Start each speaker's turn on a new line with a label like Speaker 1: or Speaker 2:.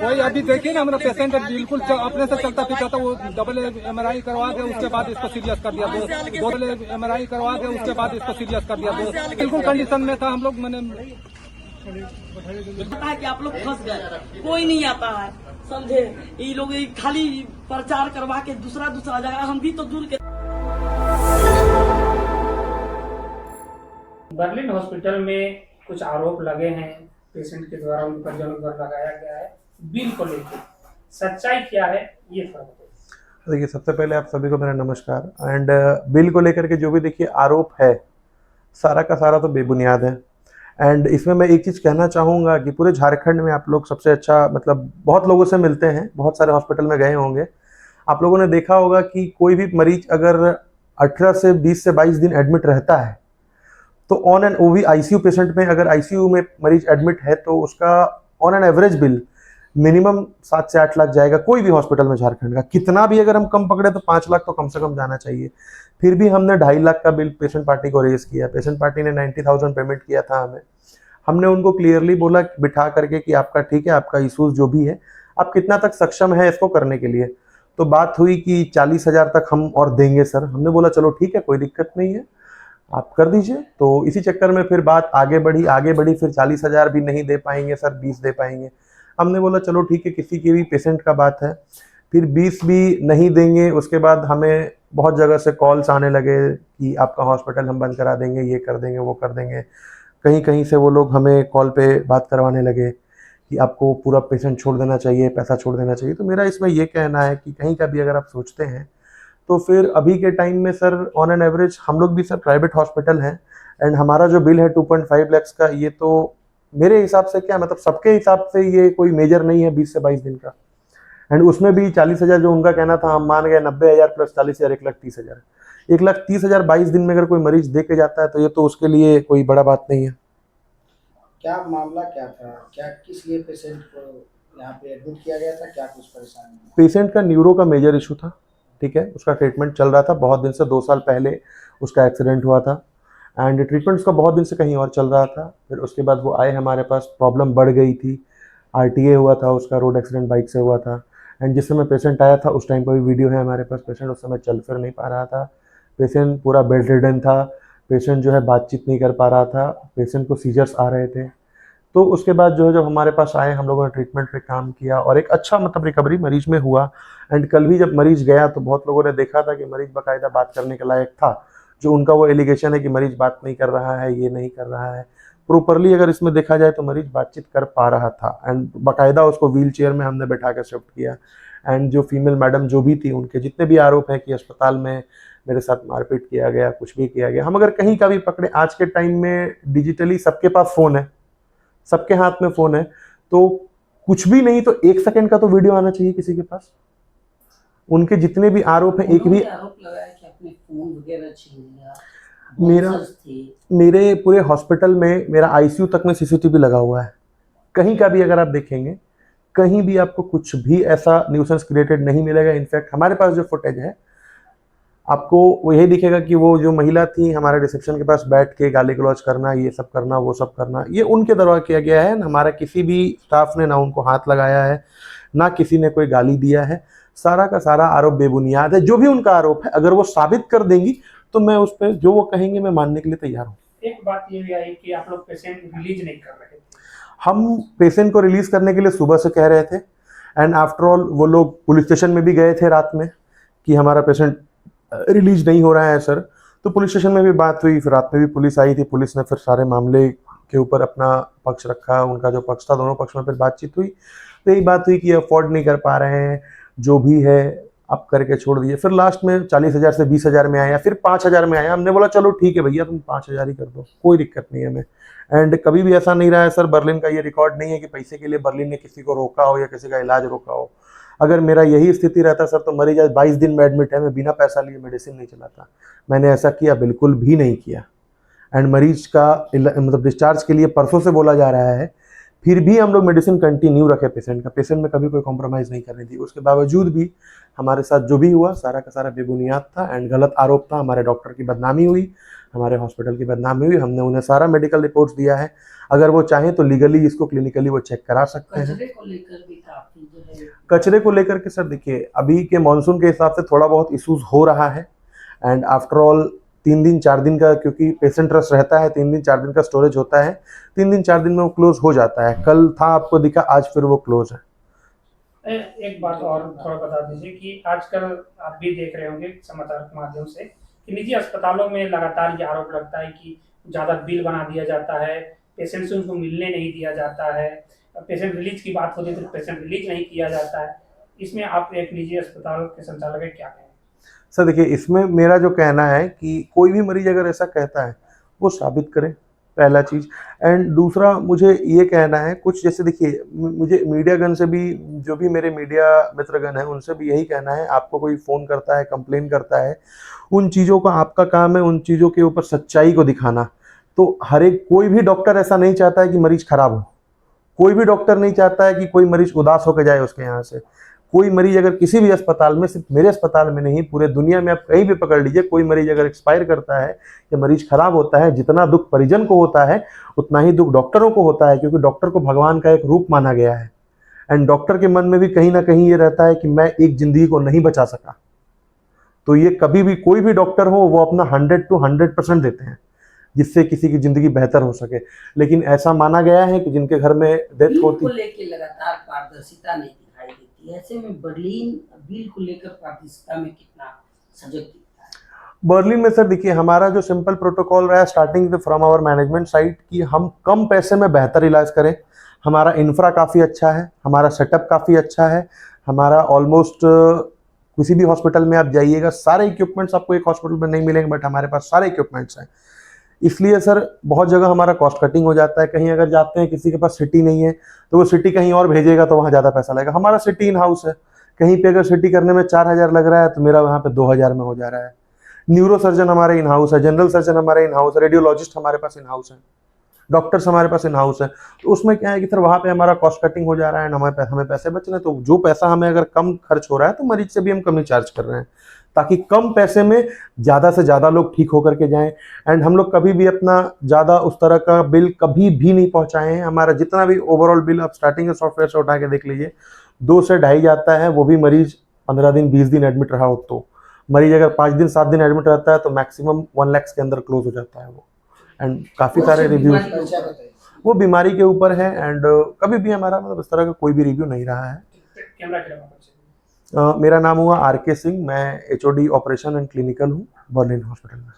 Speaker 1: कोई अभी देखिए ना, हमारा पेशेंट बिल्कुल अपने से चलता फिरता था, वो डबल MRI करवा के उसके बाद इसको सीरियस कर दिया, दो MRI करवा के उसके बाद इसको सीरियस कर दिया, बिल्कुल कंडीशन में था। हम लोग मैंने
Speaker 2: पता है कि आप लोग फंस गए, कोई नहीं आता है, समझे। ये लोग खाली प्रचार करवा के दूसरा जगह, हम भी तो दूर के।
Speaker 3: बर्लिन हॉस्पिटल में कुछ आरोप लगे हैं पेशेंट के द्वारा, उन परिजनों द्वारा लगाया गया है बिल को लेकर, सच्चाई क्या है ये थोड़ा बताइए।
Speaker 4: देखिए, सबसे पहले आप सभी को मेरा नमस्कार। एंड बिल को लेकर के जो भी देखिए आरोप है, सारा का सारा तो बेबुनियाद है। एंड इसमें मैं एक चीज़ कहना चाहूँगा कि पूरे झारखंड में आप लोग सबसे अच्छा, मतलब बहुत लोगों से मिलते हैं, बहुत सारे हॉस्पिटल में गए होंगे, आप लोगों ने देखा होगा कि कोई भी मरीज अगर 18 से 20 से 22 दिन एडमिट रहता है तो ऑन एन, वो भी आईसीयू पेशेंट में, अगर आईसीयू में मरीज एडमिट है तो उसका on an average bill minimum 7 से 8 लाख जाएगा। कोई भी हॉस्पिटल में झारखंड का, कितना भी अगर हम कम पकड़े तो 5 लाख तो कम से कम जाना चाहिए। फिर भी हमने 2.5 लाख का बिल पेशेंट पार्टी को रेज किया। पेशेंट पार्टी ने 90,000 पेमेंट किया था हमें। हमने उनको क्लियरली बोला बिठा करके कि आपका ठीक है, आपका इशूज जो भी है, आप कितना तक सक्षम है इसको करने के लिए। तो बात हुई कि 40,000 तक हम और देंगे सर। हमने बोला चलो ठीक है, कोई दिक्कत नहीं है, आप कर दीजिए। तो इसी चक्कर में फिर बात आगे बढ़ी। फिर 40,000 भी नहीं दे पाएंगे सर, 20 दे पाएंगे। हमने बोला चलो ठीक है, किसी की भी पेशेंट का बात है। फिर 20 भी नहीं देंगे। उसके बाद हमें बहुत जगह से कॉल्स आने लगे कि आपका हॉस्पिटल हम बंद करा देंगे, ये कर देंगे, वो कर देंगे। कहीं कहीं से वो लोग हमें कॉल पे बात करवाने लगे कि आपको पूरा पेशेंट छोड़ देना चाहिए, पैसा छोड़ देना चाहिए। तो मेरा इसमें ये कहना है कि कहीं का भी अगर आप सोचते हैं तो फिर अभी के टाइम में सर ऑन एन एवरेज हम लोग भी सर प्राइवेट हॉस्पिटल हैं, एंड हमारा जो बिल है 2.5 लाख का, ये तो मेरे हिसाब से क्या, मतलब सबके हिसाब से ये कोई मेजर नहीं है 20 से 22 दिन का। एंड उसमें भी 40,000 जो उनका कहना था, हम मान गए 90,000 प्लस 40,000, 1,30,000। 1,30,000 22 दिन में अगर कोई मरीज दे के जाता है तो ये तो उसके लिए कोई बड़ा बात नहीं है।
Speaker 5: क्या मामला क्या था, क्या किस लिए पेशेंट को यहाँ पे एडमिट किया गया था, क्या कुछ परेशानी?
Speaker 4: पेशेंट का न्यूरो का मेजर इशू था, ठीक है, उसका ट्रीटमेंट चल रहा था बहुत दिन से। 2 साल पहले उसका एक्सीडेंट हुआ था एंड ट्रीटमेंट उसका बहुत दिन से कहीं और चल रहा था। फिर उसके बाद वो आए हमारे पास, प्रॉब्लम बढ़ गई थी, RTA हुआ था उसका, रोड एक्सीडेंट बाइक से हुआ था। एंड जिस समय पेशेंट आया था उस टाइम का भी वीडियो है हमारे पास। पेशेंट उस समय चल फिर नहीं पा रहा था, पेशेंट पूरा बेड रिडन था, पेशेंट जो है बातचीत नहीं कर पा रहा था, पेशेंट को सीजर्स आ रहे थे। तो उसके बाद जो है जब हमारे पास आए, हम लोगों ने ट्रीटमेंट पे काम किया और एक अच्छा मतलब रिकवरी मरीज में हुआ। एंड कल भी जब मरीज गया तो बहुत लोगों ने देखा था कि मरीज बाकायदा बात करने के लायक था। जो उनका वो एलिगेशन है कि मरीज बात नहीं कर रहा है, ये नहीं कर रहा है, प्रॉपरली अगर इसमें देखा जाए तो मरीज बातचीत कर पा रहा था। एंड बाकायदा उसको व्हील चेयर में हमने बैठा कर शिफ्ट किया। एंड जो फीमेल मैडम जो भी थी, उनके जितने भी आरोप हैं कि अस्पताल में मेरे साथ मारपीट किया गया, कुछ भी किया गया, हम अगर कहीं का भी पकड़े, आज के टाइम में डिजिटली सबके पास फ़ोन है, सबके हाथ में फ़ोन है, तो कुछ भी नहीं तो 1 सेकंड का तो वीडियो आना चाहिए किसी के पास। उनके जितने भी आरोप हैं, एक भी
Speaker 2: आरोप लगाया कि अपने फोन वगैरह छीन लिया,
Speaker 4: मेरे पूरे हॉस्पिटल में, मेरा आईसीयू तक में CCTV लगा हुआ है। कहीं का भी अगर आप देखेंगे, कहीं भी आपको कुछ भी ऐसा न्यूसेंस क्रिएटेड नहीं मिलेगा। इनफैक्ट हमारे पास जो फुटेज है, आपको वो यही दिखेगा कि वो जो महिला थी हमारे रिसेप्शन के पास बैठ के गाली गलौज करना, ये सब करना, वो सब करना, ये उनके द्वारा किया गया है। हमारा किसी भी स्टाफ ने ना उनको हाथ लगाया है, ना किसी ने कोई गाली दिया है। सारा का सारा आरोप बेबुनियाद है। जो भी उनका आरोप है, अगर वो साबित कर देंगी तो मैं उस पर जो वो कहेंगे मैं मानने के लिए तैयार हूँ।
Speaker 3: एक बात ये भी आई कि आप लोग पेशेंट रिलीज नहीं कर रहे थे।
Speaker 4: हम पेशेंट को रिलीज करने के लिए सुबह से कह रहे थे, एंड आफ्टर ऑल वो लोग पुलिस स्टेशन में भी गए थे रात में कि हमारा पेशेंट रिलीज नहीं हो रहा है सर। तो पुलिस स्टेशन में भी बात हुई, फिर रात में भी पुलिस आई थी। पुलिस ने फिर सारे मामले के ऊपर अपना पक्ष रखा, उनका जो पक्ष था, दोनों पक्ष में फिर बातचीत हुई। तो यही बात हुई कि अफोर्ड नहीं कर पा रहे हैं, जो भी है आप करके छोड़ दिए। फिर लास्ट में 40,000 से 20,000 में आया, फिर 5,000 में आया। हमने बोला चलो ठीक है भैया, तुम 5,000 ही कर दो, कोई दिक्कत नहीं है हमें। एंड कभी भी ऐसा नहीं रहा है सर, बर्लिन का ये रिकॉर्ड नहीं है कि पैसे के लिए बर्लिन ने किसी को रोका हो या किसी का इलाज रोका हो। अगर मेरा यही स्थिति रहता सर तो मरीज आज 22 दिन में एडमिट है, मैं बिना पैसा लिए मेडिसिन नहीं चलाता। मैंने ऐसा किया बिल्कुल भी नहीं किया। एंड मरीज का मतलब डिस्चार्ज के लिए परसों से बोला जा रहा है, फिर भी हम लोग मेडिसिन कंटिन्यू रखे पेशेंट का। पेशेंट में कभी कोई कॉम्प्रोमाइज़ नहीं करनी थी। उसके बावजूद भी हमारे साथ जो भी हुआ सारा का सारा बेबुनियाद था एंड गलत आरोप था। हमारे डॉक्टर की बदनामी हुई, हमारे हॉस्पिटल की बदनामी हुई। हमने उन्हें सारा मेडिकल रिपोर्ट्स दिया है, अगर वो चाहें तो लीगली इसको क्लिनिकली वो चेक करा सकते हैं।
Speaker 2: कचरे को लेकर भी काफी जो है
Speaker 4: कचरे को लेकर के सर देखिए, अभी के मॉनसून के हिसाब से थोड़ा बहुत इश्यूज हो रहा है, एंड आफ्टर ऑल 3 दिन 4 दिन का, क्योंकि पेशेंट रश रहता है, 3 दिन 4 दिन का स्टोरेज होता है, 3 दिन 4 दिन में वो क्लोज हो जाता है। कल था आपको दिखा, आज फिर वो क्लोज है।
Speaker 3: एक बात और थोड़ा बता दीजिए कि आजकल आप भी देख रहे होंगे समाचार के माध्यम से कि निजी अस्पतालों में लगातार ये आरोप लगता है कि ज़्यादा बिल बना दिया जाता है, पेशेंट से उनको मिलने नहीं दिया जाता है, पेशेंट रिलीज की बात होती है तो पेशेंट रिलीज नहीं किया जाता है। इसमें आप एक निजी अस्पताल के संचालक हैं, क्या कहें?
Speaker 4: सर देखिए, इसमें मेरा जो कहना है कि कोई भी मरीज अगर ऐसा कहता है वो साबित करे, पहला चीज़। एंड दूसरा मुझे ये कहना है, कुछ जैसे देखिए, मुझे मीडिया गन से भी, जो भी मेरे मीडिया मित्रगण हैं उनसे भी यही कहना है, आपको कोई फ़ोन करता है, कंप्लेन करता है, उन चीज़ों का आपका काम है उन चीज़ों के ऊपर सच्चाई को दिखाना। तो हर एक, कोई भी डॉक्टर ऐसा नहीं चाहता है कि मरीज खराब हो, कोई भी डॉक्टर नहीं चाहता है कि कोई मरीज उदास होकर जाए उसके यहाँ से। कोई मरीज अगर किसी भी अस्पताल में, सिर्फ मेरे अस्पताल में नहीं, पूरे दुनिया में आप कहीं भी पकड़ लीजिए, कोई मरीज अगर एक्सपायर करता है या मरीज खराब होता है, जितना दुख परिजन को होता है उतना ही दुख डॉक्टरों को होता है, क्योंकि डॉक्टर को भगवान का एक रूप माना गया है। एंड डॉक्टर के मन में भी कहीं ना कहीं ये रहता है कि मैं एक जिंदगी को नहीं बचा सका। तो ये कभी भी, कोई भी डॉक्टर हो, वो अपना 100 to 100% देते हैं जिससे किसी की जिंदगी बेहतर हो सके। लेकिन ऐसा माना गया है कि जिनके घर में डेथ
Speaker 2: बिल
Speaker 4: होती
Speaker 2: को लेकर लगातार पारदर्शिता नहीं दिखाई देती है, ऐसे में बर्लिन बिल को लेकर पारदर्शिता में कितना सजग दिखता है?
Speaker 4: बर्लिन में सर देखिए, हमारा जो सिंपल प्रोटोकॉल रहा है starting from our management side कि हम कम पैसे में बेहतर इलाज करें। हमारा इंफ्रा काफ़ी अच्छा है, हमारा सेटअप काफ़ी अच्छा है, हमारा ऑलमोस्ट किसी भी हॉस्पिटल में आप जाइएगा, सारे इक्विपमेंट्स आपको एक हॉस्पिटल में नहीं मिलेंगे, बट हमारे पास सारे इक्विपमेंट्स हैं। इसलिए सर बहुत जगह हमारा कॉस्ट कटिंग हो जाता है। कहीं अगर जाते हैं, किसी के पास सिटी नहीं है तो वो सिटी कहीं और भेजेगा तो वहाँ ज़्यादा पैसा लगेगा। हमारा सिटी इन हाउस है, कहीं पे अगर सिटी करने में 4000 लग रहा है तो मेरा वहाँ पे 2000 में हो जा रहा है। न्यूरो सर्जन हमारे इन हाउस है, जनरल सर्जन हमारे इन हाउस है, रेडियोलॉजिस्ट हमारे पास इन हाउस है, डॉक्टर्स हमारे पास इन हाउस है। तो उसमें क्या है कि सर वहाँ पे हमारा कॉस्ट कटिंग हो जा रहा है, हमें पैसे बच रहे हैं। तो जो पैसा हमें अगर कम खर्च हो रहा है तो मरीज से भी हम कम ही चार्ज कर रहे हैं, ताकि कम पैसे में ज़्यादा से ज़्यादा लोग ठीक होकर के जाएं। एंड हम लोग कभी भी अपना ज़्यादा उस तरह का बिल कभी भी नहीं पहुंचाए हैं। हमारा जितना भी ओवरऑल बिल आप स्टार्टिंग के सॉफ्टवेयर से उठा के देख लीजिए, 2 से 2.5 जाता है, वो भी मरीज 15 दिन 20 दिन एडमिट रहा हो तो। मरीज अगर 5 दिन 7 दिन एडमिट रहता है तो मैक्सिमम 1 लाख के अंदर क्लोज हो जाता है वो। एंड काफ़ी सारे रिव्यूज
Speaker 5: परिचय बताइए।
Speaker 4: वो बीमारी के ऊपर है। एंड कभी भी हमारा मतलब इस तरह का कोई भी रिव्यू नहीं रहा है।
Speaker 3: कैमरा के लगा
Speaker 4: मेरा नाम हुआ RK सिंह, मैं HOD ऑपरेशन एंड क्लिनिकल हूँ बर्लिन हॉस्पिटल में।